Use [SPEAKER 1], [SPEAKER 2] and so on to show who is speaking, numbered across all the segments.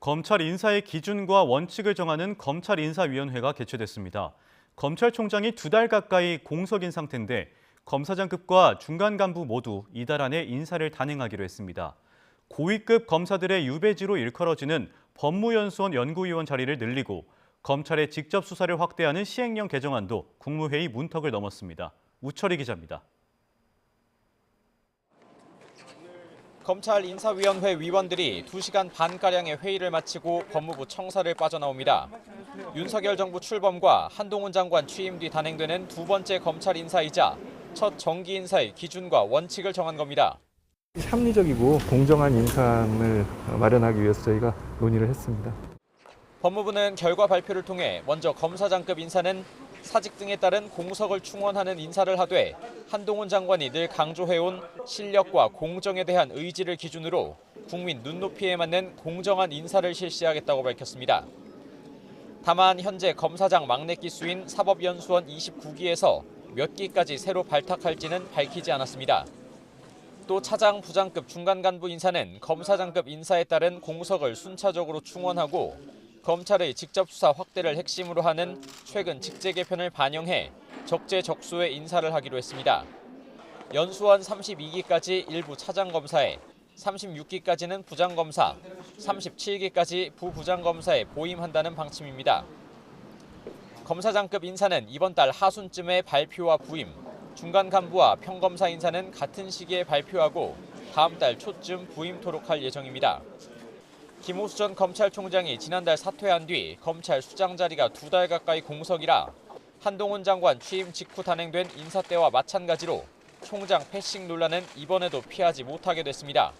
[SPEAKER 1] 검찰 인사의 기준과 원칙을 정하는 검찰인사위원회가 개최됐습니다. 검찰총장이 2달 가까이 공석인 상태인데 검사장급과 중간 간부 모두 이달 안에 인사를 단행하기로 했습니다. 고위급 검사들의 유배지로 일컬어지는 법무연수원 연구위원 자리를 늘리고 검찰의 직접 수사를 확대하는 시행령 개정안도 국무회의 문턱을 넘었습니다. 우철희 기자입니다.
[SPEAKER 2] 검찰 인사위원회 위원들이 2시간 반가량의 회의를 마치고 법무부 청사를 빠져나옵니다. 윤석열 정부 출범과 한동훈 장관 취임 뒤 단행되는 2번째 검찰 인사이자 첫 정기 인사의 기준과 원칙을 정한 겁니다.
[SPEAKER 3] 합리적이고 공정한 인사를 마련하기 위해서 저희가 논의를 했습니다.
[SPEAKER 2] 법무부는 결과 발표를 통해 먼저 검사장급 인사는 사직 등에 따른 공석을 충원하는 인사를 하되 한동훈 장관이 늘 강조해온 실력과 공정에 대한 의지를 기준으로 국민 눈높이에 맞는 공정한 인사를 실시하겠다고 밝혔습니다. 다만 현재 검사장 막내 기수인 사법연수원 29기에서 몇 기까지 새로 발탁할지는 밝히지 않았습니다. 또 차장, 부장급 중간 간부 인사는 검사장급 인사에 따른 공석을 순차적으로 충원하고 검찰의 직접 수사 확대를 핵심으로 하는 최근 직제 개편을 반영해 적재적소의 인사를 하기로 했습니다. 연수원 32기까지 일부 차장검사에 36기까지는 부장검사, 37기까지 부부장검사에 보임한다는 방침입니다. 검사장급 인사는 이번 달 하순쯤에 발표와 부임, 중간 간부와 평검사 인사는 같은 시기에 발표하고 다음 달 초쯤 부임토록 할 예정입니다. 김호수 전 검찰총장이 지난달 사퇴한 뒤 검찰 수장 자리가 2달 가까이 공석이라 한동훈 장관 취임 직후 단행된 인사 때와 마찬가지로 총장 패싱 논란은 이번에도 피하지 못하게 됐습니다.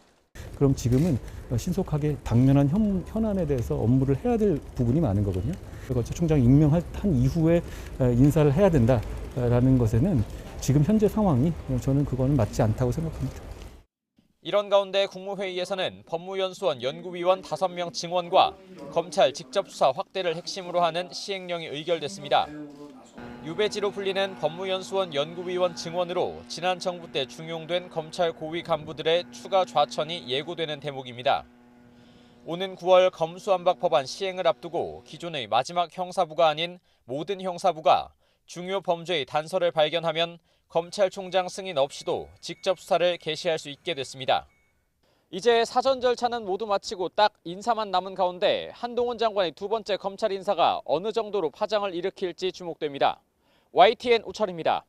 [SPEAKER 3] 그럼 지금은 신속하게 당면한 현안에 대해서 업무를 해야 될 부분이 많은 거거든요. 검찰총장 임명한 이후에 인사를 해야 된다라는 것에는 지금 현재 상황이 저는 그거는 맞지 않다고 생각합니다.
[SPEAKER 2] 이런 가운데 국무회의에서는 법무연수원 연구위원 5명 증원과 검찰 직접 수사 확대를 핵심으로 하는 시행령이 의결됐습니다. 유배지로 불리는 법무연수원 연구위원 증원으로 지난 정부 때 중용된 검찰 고위 간부들의 추가 좌천이 예고되는 대목입니다. 오는 9월 검수완박 법안 시행을 앞두고 기존의 마지막 형사부가 아닌 모든 형사부가 중요 범죄의 단서를 발견하면 검찰총장 승인 없이도 직접 수사를 개시할 수 있게 됐습니다. 이제 사전 절차는 모두 마치고 딱 인사만 남은 가운데 한동훈 장관의 2번째 검찰 인사가 어느 정도로 파장을 일으킬지 주목됩니다. YTN 우철입니다.